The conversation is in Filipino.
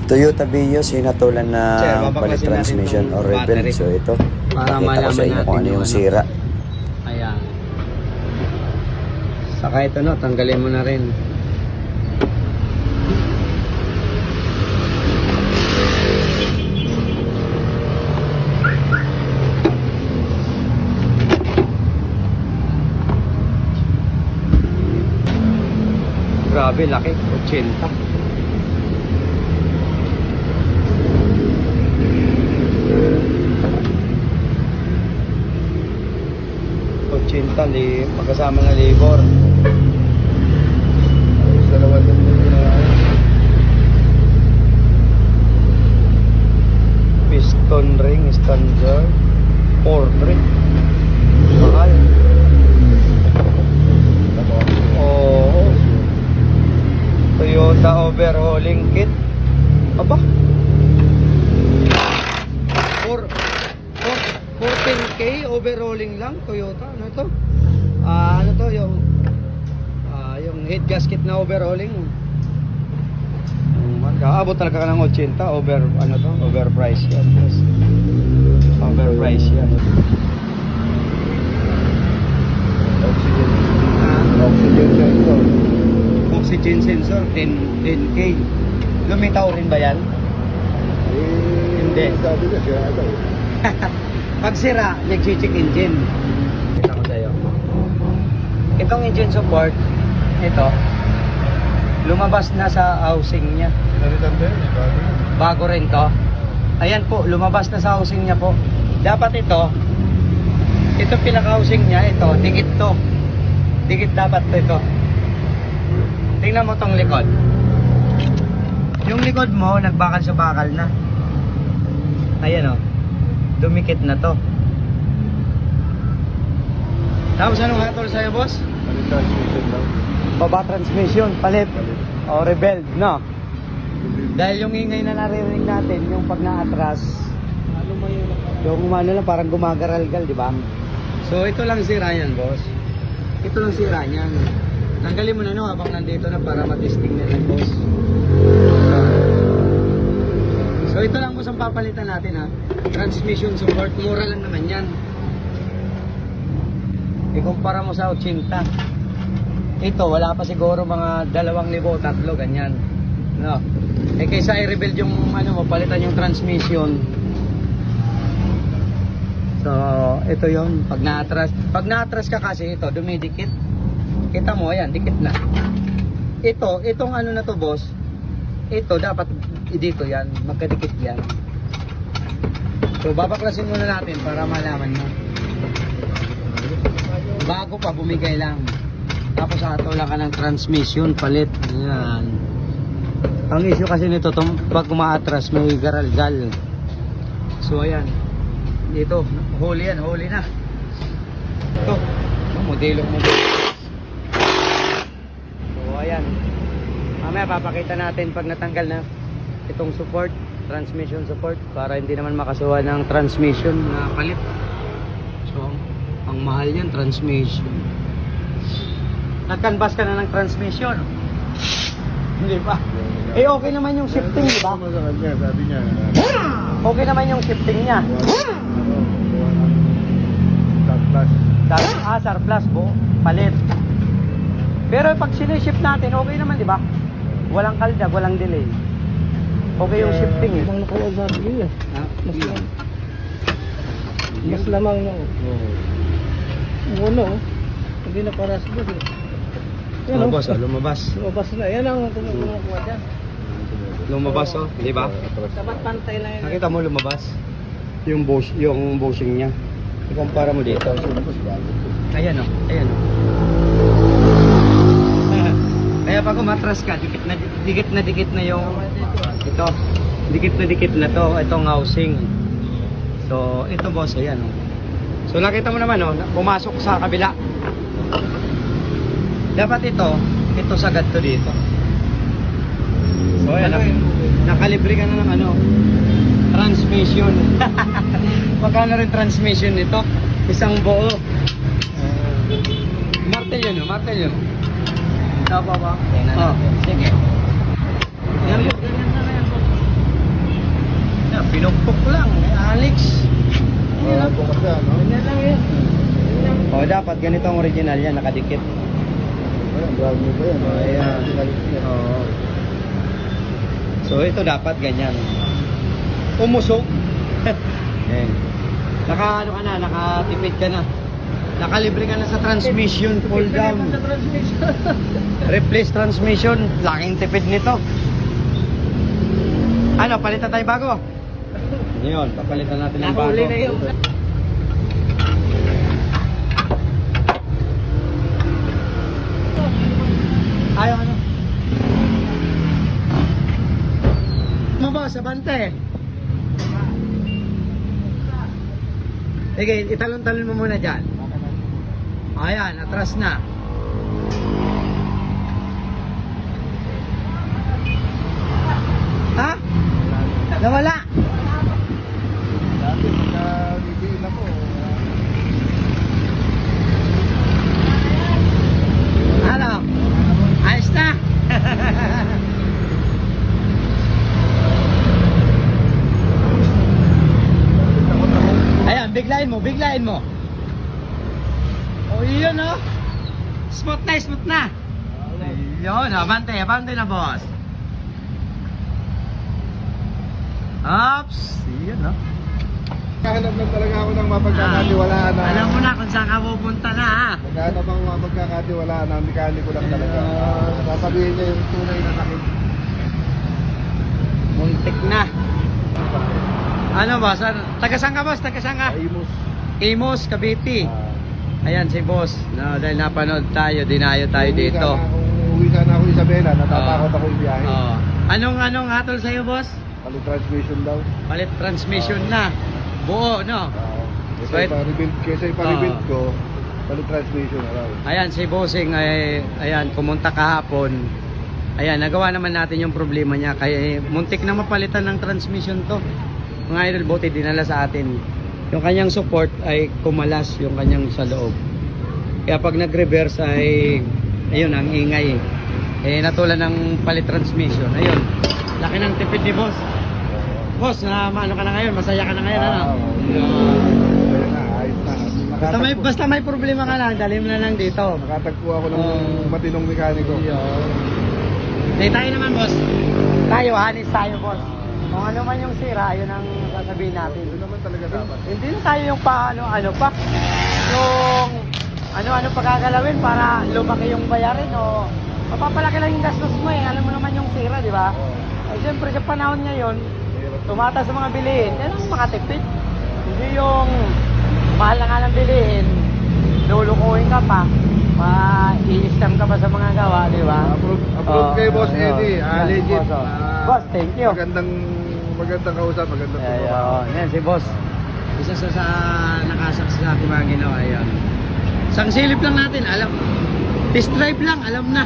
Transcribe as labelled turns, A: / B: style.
A: Toyota Vios, hinatulan
B: Sir,
A: na palit
B: babaklasin natin
A: transmission
B: tong
A: or rebuild.
B: battery.
A: So ito,
B: Para
A: pakita ko
B: malaman
A: sa inyo
B: natin
A: kung ano
B: yung
A: yung
B: ano.
A: sira.
B: Ayan. Saka ito no, tanggalin mo na rin. Grabe, laki. 80. Magkasama ng labor.
C: Dalawa din na
B: Piston ring, standard. 4-3. Mahal. Oo. Toyota overhauling kit. Aba. 14K overhauling lang Toyota. Ano to? Ano to yung head gasket na overhauling. Aabot talaga ka ng 80 overprice yan. Yes. Overprice yan.
C: oxygen. Oxygen sensor.
B: Oxygen sensor 10K. Lumitaw rin ba yan? Hindi.
C: Sabi na siya daw.
B: Pag sira, nag-check engine. Kita ko sa'yo. Itong engine support, ito, lumabas na sa housing niya.
C: Pinalitan din.
B: Bago rin to. Ayan po, lumabas na sa housing niya po. Dapat ito pinaka-housing niya, ito, dikit to. Dikit dapat to ito. Tingnan mo tong likod. Yung likod mo, nagbakal sa bakal na. Ayan o. Dumikit na to. Tapos anong hatol sa'yo, boss?
C: Transmission lang.
B: Baba transmission, palit.
C: Palit.
B: O rebuild, no? Dahil yung ingay na naririnig natin, yung pag na-atras, yung ano lang, parang gumagaral-gal, di ba? So ito lang sira yan, boss. Ito lang sira niyan. Tanggalin mo na no, habang nandito na para matesting na lang, boss. So ito lang boss ang papalitan natin ha. Transmission support, mura lang naman yan. Ikumpara mo sa 80. Ito, wala pa siguro mga 2,000, 3,000, ganyan. No. Eh kaysa i-rebuild yung ano mo, palitan yung transmission. So, ito yon pag na-atras. Pag na-atras ka kasi ito, dumidikit. Kita mo, ayan, dikit na. Itong ano na to, boss. Ito, dapat dito yan, magkadikit yan. So, babaklasin muna natin para malaman mo. Bago pa, bumigay lang. Tapos hatulan ka ng transmission, palit. Ayan. Ang issue kasi nito, pag umaatras, may garalgal. So, ayan. Dito, huli yan, huli na. Ito, modelo. So, ayan. Mamaya papakita natin pag natanggal na itong support, transmission support, para hindi naman makasuha ng transmission na palit. So, ang mahal yan, transmission. Nag-canvas ka na ng transmission. Hindi pa. Eh, okay naman yung shifting, di ba?
C: Sabi niya.
B: Okay naman yung shifting niya.
C: Surplus.
B: Surplus po, palit. Pero pag sinishift natin, okay naman, di ba? Walang kaldag, walang delay. Okay yung shifting eh.
D: Ang nakalagay eh.
B: Ha?
D: Mas lamang no. Ano? Hindi na para sa bus eh. Yan oh.
B: Lumabas, lumabas.
D: Lumabas na. Yan ang kumukuha dyan.
B: Lumabas oh, di ba?
D: Dapat pantay lang yan.
B: Nakita mo lumabas? Yung bushing niya. Ikumpara mo dito. Ayan oh, ayan oh. Kaya pag umatras ka, dikit na yung ito. Dikit na to, itong housing. So, ito boss, ayan oh. So, nakita mo naman oh, pumasok sa kabila. Dapat ito sagad to dito. So, ayan, nakalibre ka na ng ano, transmission. Magkano rin transmission nito? Isang buo. Martelyo no, martelyo. Tapa ba? Oh, sige. Ganyan na yan. Pinukpok lang. Alex.
C: Ah, bukas yan, no?
D: Ganyan lang yan.
B: O, dapat ganito ang original yan, nakadikit.
C: Ayan, brand new pa yan.
B: Ayan.
C: Pinalit niya.
B: Oo. So, ito dapat ganyan. Umusok. Ayan. Naka, ano ka na, nakatipid ka na. Nakalibre ka na sa transmission, pull down.
D: Sa transmission.
B: Replace transmission, laking tipid nito. Ano, palitan tayo bago? Ngayon, papalitan natin ng bago.
D: Nakahuli na yun.
B: Ayaw ano? Mabos, abante. Sige, italon-talon mo muna dyan. Ayan, atras na. Ha? Nawala.
C: Dati, pagka-bibiin ako,
B: Ano? Ayos na. Ayan, biglain mo, biglain mo. O yun oh. Smooth na, smooth na. Yun, abante, abante na boss. Ops, yun oh.
C: Naghahanap lang talaga ako ng mapagkakatiwalaan na.
B: Alam mo na kung saan ka pupunta na ha.
C: Naghahanap ako ng mapagkakatiwalaan na mekaniko lang talaga. Sasabihin niya yung tunay na sakit.
B: Muntik na. Ano boss? Taga saan ka boss? Taga saan ka?
C: Imus.
B: Imus, Cavite. Ayan si boss. No, dahil napanood tayo, dinayo tayo dito.
C: Uwi sana ako Isabela, natatakot ako yung biyahe.
B: Oh. Anong hatol sa'yo boss?
C: Palit transmission daw.
B: Palit transmission na. Buo, no?
C: Kesa ipa-rebuild
B: Ah.
C: ko, palit transmission na raw.
B: Ayan si bossing ay ayan pumunta kahapon. Ayan, nagawa naman natin yung problema niya kaya muntik na mapalitan ng transmission to. Mga idol, buti dinala sa atin. Yung kanyang support ay kumalas yung kanyang sa loob. Kaya pag nag-reverse ay ayun ang ingay. Natulan ng palit transmission. Ayun. Laki ng tipid ni boss. Boss, ano ka na ngayon? Masaya ka na ngayon, ano?
C: Ayun na, ayos na.
B: Basta may problema ka lang, dalim na lang dito.
C: Nakatagpo ako ng
B: Oh.
C: matinong mekaniko.
B: Tayo naman, boss. Tayo, hanis tayo, boss. Kung ano man yung sira, yun ang sasabihin natin.
C: Ito naman talaga dapat.
B: Hindi na tayo yung ano pa. Yung ano pa gagalawin para lumaki yung bayarin o mapapalaki lang yung gastos mo eh. Alam mo naman yung sira, di ba? Ay, siyempre sa panahon ngayon, tumataas sa mga bilihin, yan ang makatipid. Hindi yung mahal na nga ng bilihin, lulukuhin ka pa, i-scam ka pa sa mga gawa, di ba?
C: Approve kay Boss Eddie. Legit.
B: Boss, boss, thank you.
C: Magandang kausap, magandang
B: Ayun, yan si boss. Isa sa nakasaks sa ating mga ginawa, ayun. Isang silip lang natin, alam. Test drive lang, alam na.